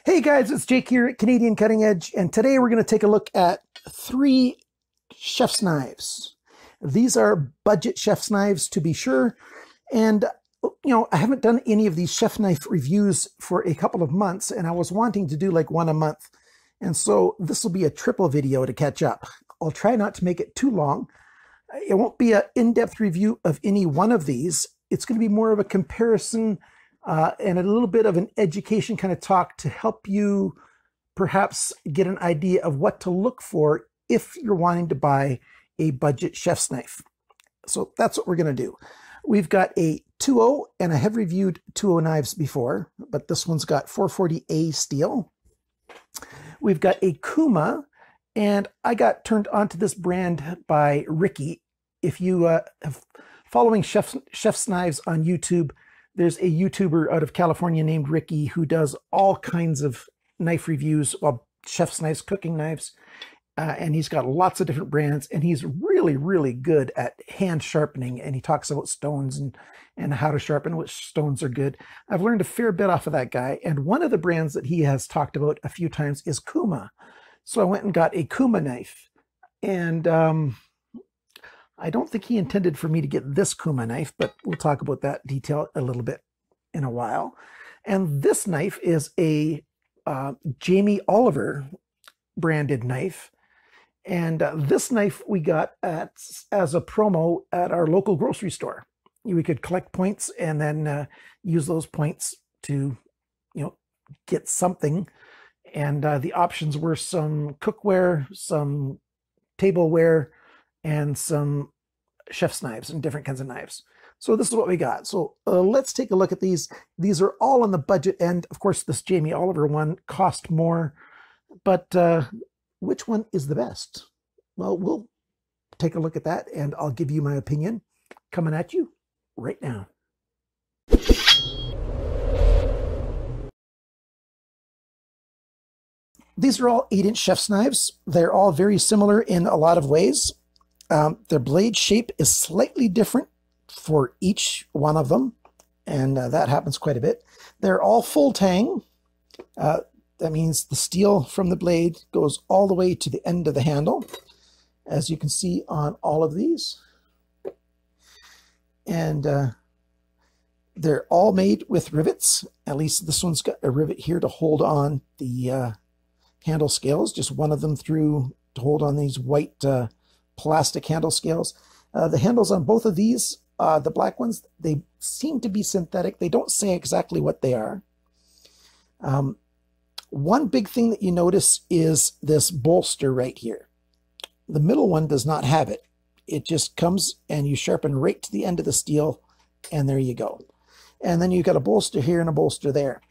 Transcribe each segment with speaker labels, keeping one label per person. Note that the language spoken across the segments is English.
Speaker 1: Hey guys, it's Jake here at Canadian Cutting Edge, and today we're going to take a look at 3 chef's knives. These are budget chef's knives, to be sure, and I haven't done any of these chef knife reviews for a couple of months, and I was wanting to do like one a month, and so this will be a triple video to catch up. I'll try not to make it too long. It won't be an in-depth review of any one of these. It's going to be more of a comparison and a little bit of an education kind of talk to help you perhaps get an idea of what to look for if you're wanting to buy a budget chef's knife. So that's what we're going to do. We've got a TUO, and I have reviewed TUO knives before, but this one's got 440A steel. We've got a KUMA, and I got turned onto this brand by Ricky. If you have following chef's knives on YouTube, there's a YouTuber out of California named Ricky who does all kinds of knife reviews, well, chef's knives, cooking knives, and he's got lots of different brands, and he's really, really good at hand sharpening, and he talks about stones and how to sharpen, which stones are good. I've learned a fair bit off of that guy, and one of the brands that he has talked about a few times is KUMA. So I went and got a KUMA knife, and I don't think he intended for me to get this KUMA knife, but we'll talk about that detail a little bit in a while. And this knife is a Jamie Oliver branded knife. And this knife we got as a promo at our local grocery store. We could collect points and then use those points to, get something. And the options were some cookware, some tableware, and some chef's knives and different kinds of knives. So this is what we got. So let's take a look at these. These are all on the budget end. Of course, this Jamie Oliver one cost more, but which one is the best? Well, we'll take a look at that, and I'll give you my opinion coming at you right now. These are all 8-inch chef's knives. They're all very similar in a lot of ways. Their blade shape is slightly different for each one of them, and that happens quite a bit. They're all full tang. That means the steel from the blade goes all the way to the end of the handle, as you can see on all of these. And they're all made with rivets. At least this one's got a rivet here to hold on the handle scales, just one of them through to hold on these white plastic handle scales. The handles on both of these, the black ones, they seem to be synthetic. They don't say exactly what they are. One big thing that you notice is this bolster right here. The middle one does not have it. It just comes and you sharpen right to the end of the steel, and there you go. And then you've got a bolster here and a bolster there.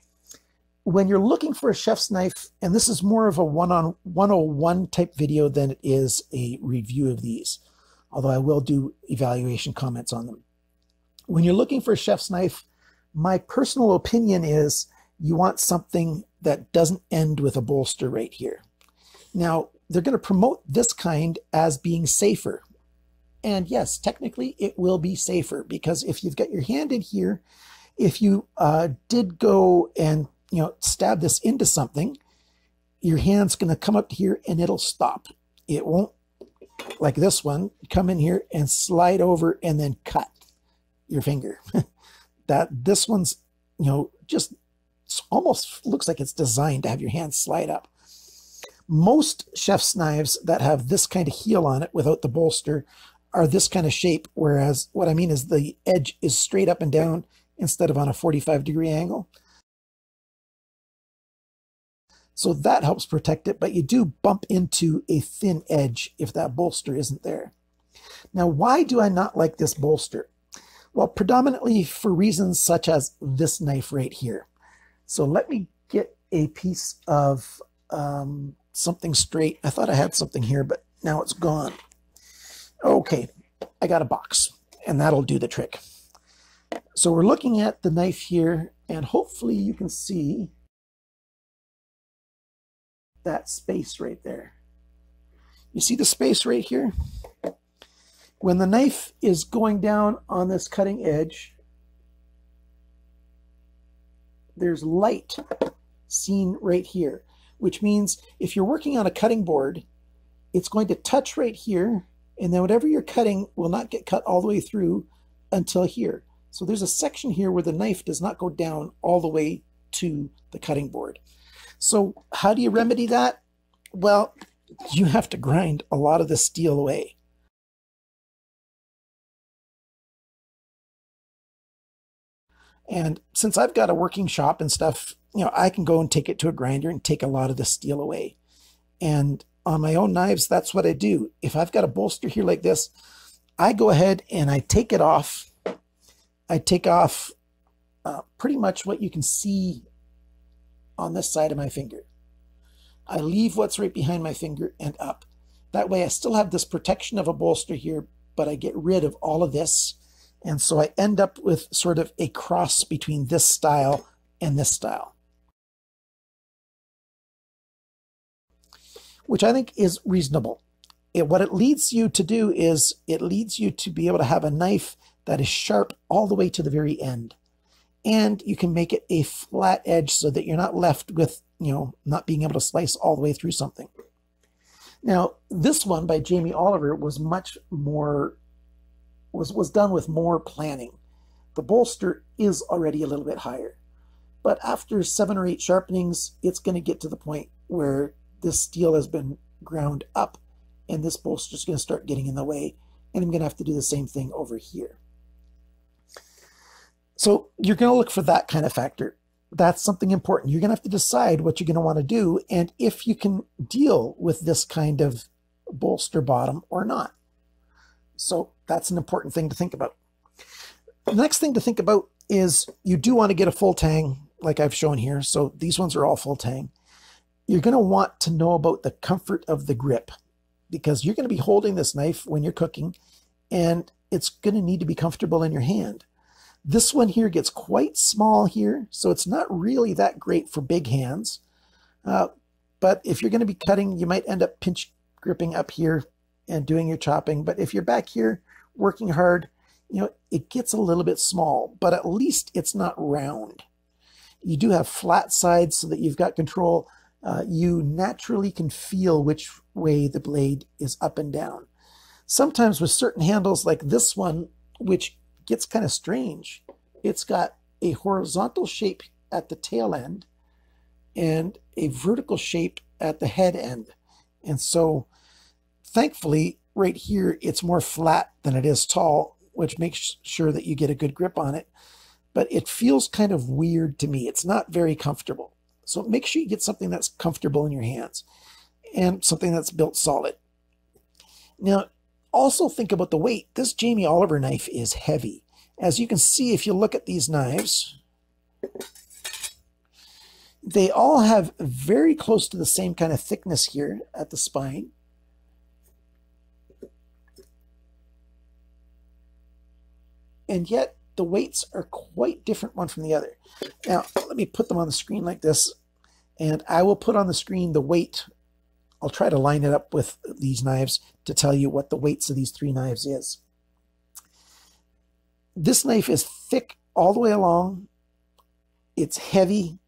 Speaker 1: When you're looking for a chef's knife, and this is more of a 101 type video than it is a review of these, although I will do evaluation comments on them. When you're looking for a chef's knife, my personal opinion is you want something that doesn't end with a bolster right here. Now, they're going to promote this kind as being safer. And yes, technically it will be safer, because if you've got your hand in here, if you did go and stab this into something, your hand's going to come up here and it'll stop. It won't, like this one, come in here and slide over and then cut your finger. This one's, just almost looks like it's designed to have your hand slide up. Most chef's knives that have this kind of heel on it without the bolster are this kind of shape, whereas what I mean is the edge is straight up and down instead of on a 45-degree angle. So that helps protect it, but you do bump into a thin edge if that bolster isn't there. Now, why do I not like this bolster? Well, predominantly for reasons such as this knife right here. So let me get a piece of something straight. I thought I had something here, but now it's gone. Okay, I got a box, and that'll do the trick. So we're looking at the knife here, and hopefully you can see that space right there. You see the space right here? When the knife is going down on this cutting edge, there's light seen right here, which means if you're working on a cutting board, it's going to touch right here, and then whatever you're cutting will not get cut all the way through until here. So there's a section here where the knife does not go down all the way to the cutting board. So how do you remedy that? Well, you have to grind a lot of the steel away. And since I've got a working shop and stuff, you know, I can go and take it to a grinder and take a lot of the steel away. And on my own knives, that's what I do. If I've got a bolster here like this, I go ahead and I take it off. I take off pretty much what you can see on this side of my finger. I leave what's right behind my finger and up. That way I still have this protection of a bolster here, but I get rid of all of this. And so I end up with sort of a cross between this style and this style, which I think is reasonable. What it leads you to do is it leads you to be able to have a knife that is sharp all the way to the very end. And you can make it a flat edge so that you're not left with, you know, not being able to slice all the way through something. Now, this one by Jamie Oliver was much more, was done with more planning. The bolster is already a little bit higher, but after 7 or 8 sharpenings, it's going to get to the point where this steel has been ground up and this bolster is going to start getting in the way, and I'm going to have to do the same thing over here. So you're going to look for that kind of factor. That's something important. You're going to have to decide what you're going to want to do and if you can deal with this kind of bolster bottom or not. So that's an important thing to think about. The next thing to think about is you do want to get a full tang like I've shown here. So these ones are all full tang. You're going to want to know about the comfort of the grip because you're going to be holding this knife when you're cooking and it's going to need to be comfortable in your hand. This one here gets quite small here, so it's not really that great for big hands. But if you're going to be cutting, you might end up pinch gripping up here and doing your chopping. But if you're back here working hard, you know, it gets a little bit small, but at least it's not round. You do have flat sides so that you've got control. You naturally can feel which way the blade is up and down. Sometimes with certain handles like this one, which gets kind of strange, it's got a horizontal shape at the tail end and a vertical shape at the head end. And so thankfully right here it's more flat than it is tall, which makes sure that you get a good grip on it. But it feels kind of weird to me. It's not very comfortable. So make sure you get something that's comfortable in your hands and something that's built solid. Now, also think about the weight. This Jamie Oliver knife is heavy. As you can see, if you look at these knives, they all have very close to the same kind of thickness here at the spine. And yet the weights are quite different one from the other. Now, let me put them on the screen like this, and I will put on the screen the weight. I'll try to line it up with these knives to tell you what the weights of these 3 knives is. This knife is thick all the way along. It's heavy.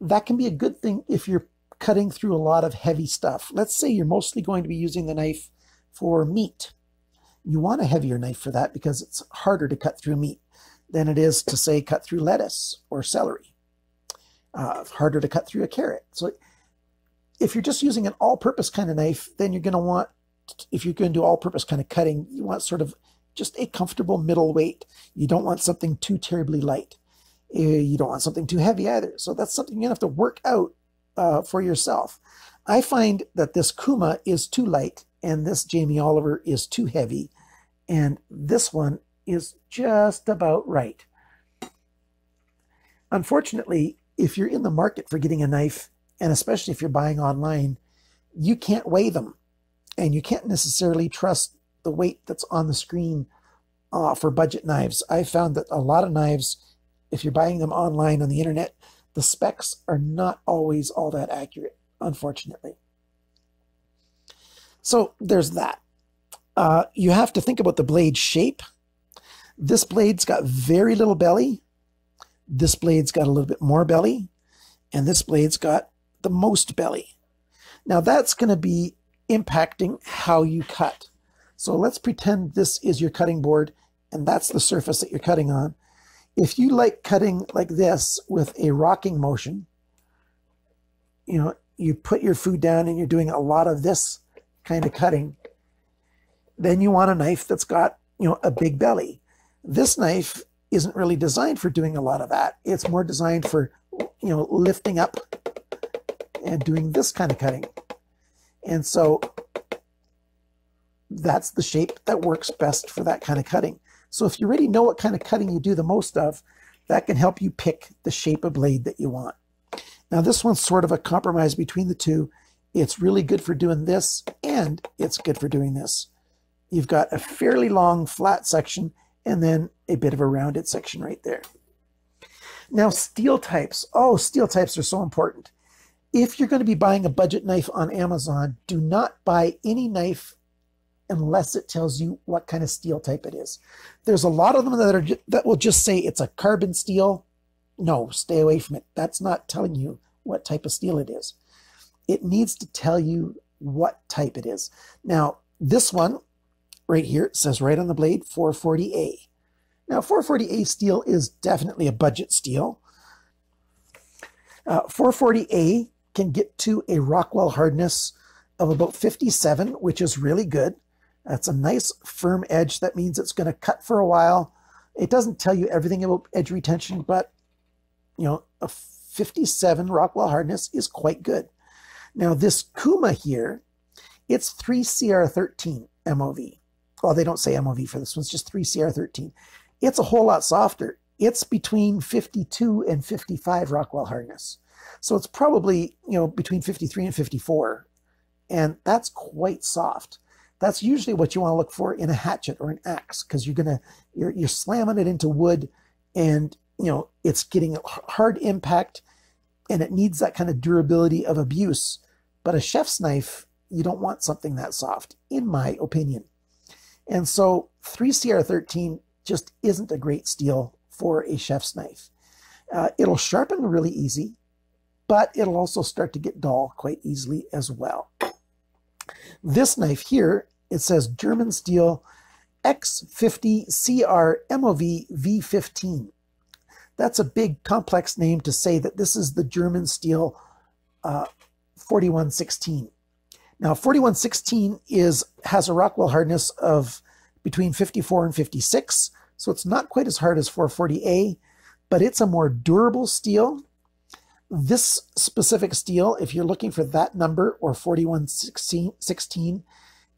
Speaker 1: That can be a good thing if you're cutting through a lot of heavy stuff. Let's say you're mostly going to be using the knife for meat. You want a heavier knife for that because it's harder to cut through meat than it is to, say, cut through lettuce or celery. Harder to cut through a carrot. So if you're just using an all-purpose kind of knife, then you're going to want, if you're going to do all-purpose kind of cutting, you want sort of just a comfortable middle weight. You don't want something too terribly light. You don't want something too heavy either. So that's something you're going to have to work out for yourself. I find that this KUMA is too light and this Jamie Oliver is too heavy, and this one is just about right. Unfortunately, if you're in the market for getting a knife, and especially if you're buying online, you can't weigh them, and you can't necessarily trust the weight that's on the screen for budget knives. I found that a lot of knives, if you're buying them online on the internet, the specs are not always all that accurate, unfortunately. So there's that. You have to think about the blade shape. This blade's got very little belly. This blade's got a little bit more belly. and this blade's got the most belly. Now that's going to be impacting how you cut. So let's pretend this is your cutting board and that's the surface that you're cutting on. If you like cutting like this with a rocking motion, you put your food down and you're doing a lot of this kind of cutting, then you want a knife that's got, a big belly. This knife isn't really designed for doing a lot of that. It's more designed for, lifting up and doing this kind of cutting. And so that's the shape that works best for that kind of cutting. So if you already know what kind of cutting you do the most of, that can help you pick the shape of blade that you want. Now this one's sort of a compromise between the two. It's really good for doing this, and it's good for doing this. You've got a fairly long flat section and then a bit of a rounded section right there. Now steel types. Oh, steel types are so important. If you're going to be buying a budget knife on Amazon, do not buy any knife unless it tells you what kind of steel type it is. There's a lot of them that will just say it's a carbon steel. No, stay away from it. That's not telling you what type of steel it is. It needs to tell you what type it is. Now, this one right here, it says right on the blade, 440A. Now, 440A steel is definitely a budget steel. 440A can get to a Rockwell hardness of about 57, which is really good. That's a nice firm edge. That means it's going to cut for a while. It doesn't tell you everything about edge retention, but a 57 Rockwell hardness is quite good. Now this KUMA here, it's 3CR13 MOV. Well, they don't say MOV for this one, it's just 3CR13. It's a whole lot softer. It's between 52 and 55 Rockwell hardness. So it's probably, between 53 and 54. And that's quite soft. That's usually what you want to look for in a hatchet or an axe, because you're slamming it into wood and it's getting a hard impact and it needs that kind of durability of abuse. But a chef's knife, you don't want something that soft, in my opinion. And so 3CR13 just isn't a great steel for a chef's knife. It'll sharpen really easy, but it'll also start to get dull quite easily as well. This knife here, it says German steel X50CR MOV V15. That's a big complex name to say that this is the German steel 4116. Now 4116 has a Rockwell hardness of between 54 and 56, so it's not quite as hard as 440A, but it's a more durable steel. This specific steel, if you're looking for that number, or 4116,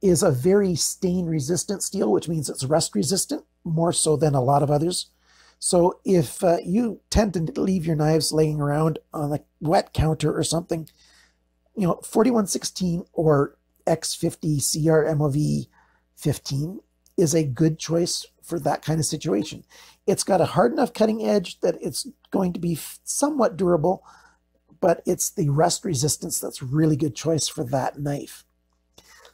Speaker 1: is a very stain resistant steel, which means it's rust resistant, more so than a lot of others. So if you tend to leave your knives laying around on a wet counter or something, 4116 or X50CR MOV 15 is a good choice for that kind of situation. It's got a hard enough cutting edge that it's going to be somewhat durable, but it's the rust resistance that's a really good choice for that knife.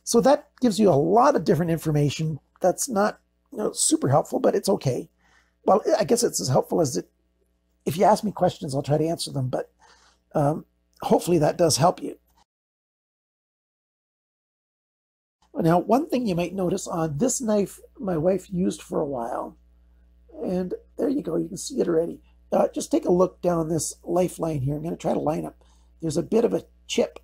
Speaker 1: So that gives you a lot of different information that's not super helpful, but it's okay. Well, I guess it's as helpful as it. If you ask me questions, I'll try to answer them, but hopefully that does help you. Now, one thing you might notice on this knife, my wife used for a while, and there you go, you can see it already. Just take a look down this lifeline here. I'm going to try to line up. There's a bit of a chip.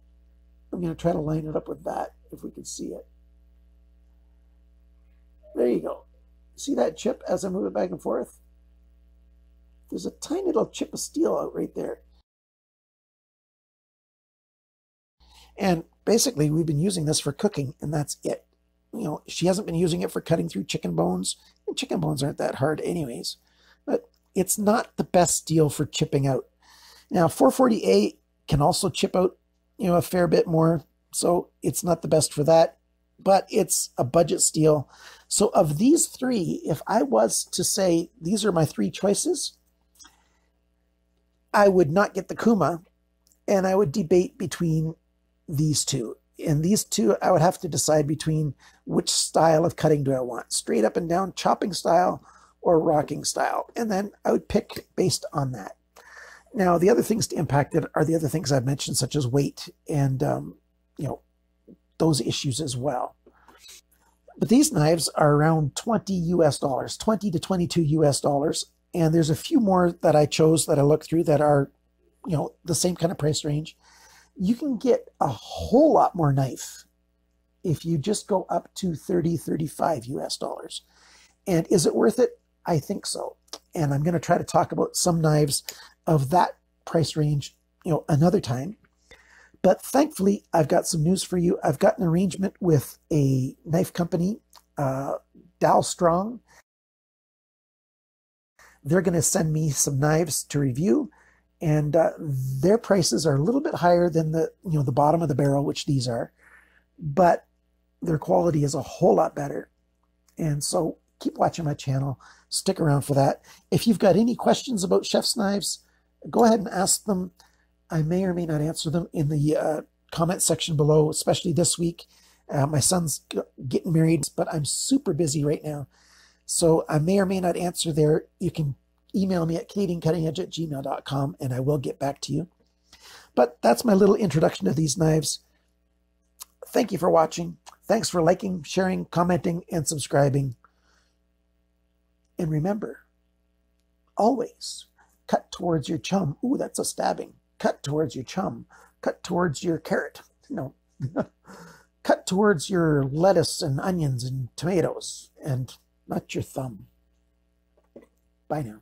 Speaker 1: I'm going to try to line it up with that, if we can see it. There you go. See that chip as I move it back and forth? There's a tiny little chip of steel out right there. And basically, we've been using this for cooking, and that's it. She hasn't been using it for cutting through chicken bones, and chicken bones aren't that hard anyways. But it's not the best steel for chipping out. Now, 440A can also chip out, a fair bit more, so it's not the best for that, but it's a budget steel. So of these three, if I was to say these are my three choices, I would not get the KUMA, and I would debate between these two. And these two, I would have to decide between which style of cutting do I want, straight up and down chopping style or rocking style. And then I would pick based on that. Now, the other things to impact it are the other things I've mentioned, such as weight and, you know, those issues as well. But these knives are around 20 US dollars, 20 to 22 US dollars. And there's a few more that I chose that I looked through that are, you know, the same kind of price range. You can get a whole lot more knife if you just go up to 30, 35 US dollars. And is it worth it? I think so. And I'm going to try to talk about some knives of that price range, you know, another time. But thankfully, I've got some news for you. I've got an arrangement with a knife company, Dow Strong. They're going to send me some knives to review, and their prices are a little bit higher than the, you know, the bottom of the barrel, which these are, but their quality is a whole lot better. And so keep watching my channel. Stick around for that. If you've got any questions about chef's knives, go ahead and ask them. I may or may not answer them in the comment section below, especially this week. My son's getting married, but I'm super busy right now. So I may or may not answer there. You can email me at canadiancuttingedge@gmail.com and I will get back to you. But that's my little introduction to these knives. Thank you for watching. Thanks for liking, sharing, commenting, and subscribing. And remember, always cut towards your chum. Ooh, that's a stabbing. Cut towards your chum. Cut towards your carrot. No. Cut towards your lettuce and onions and tomatoes, and not your thumb. Bye now.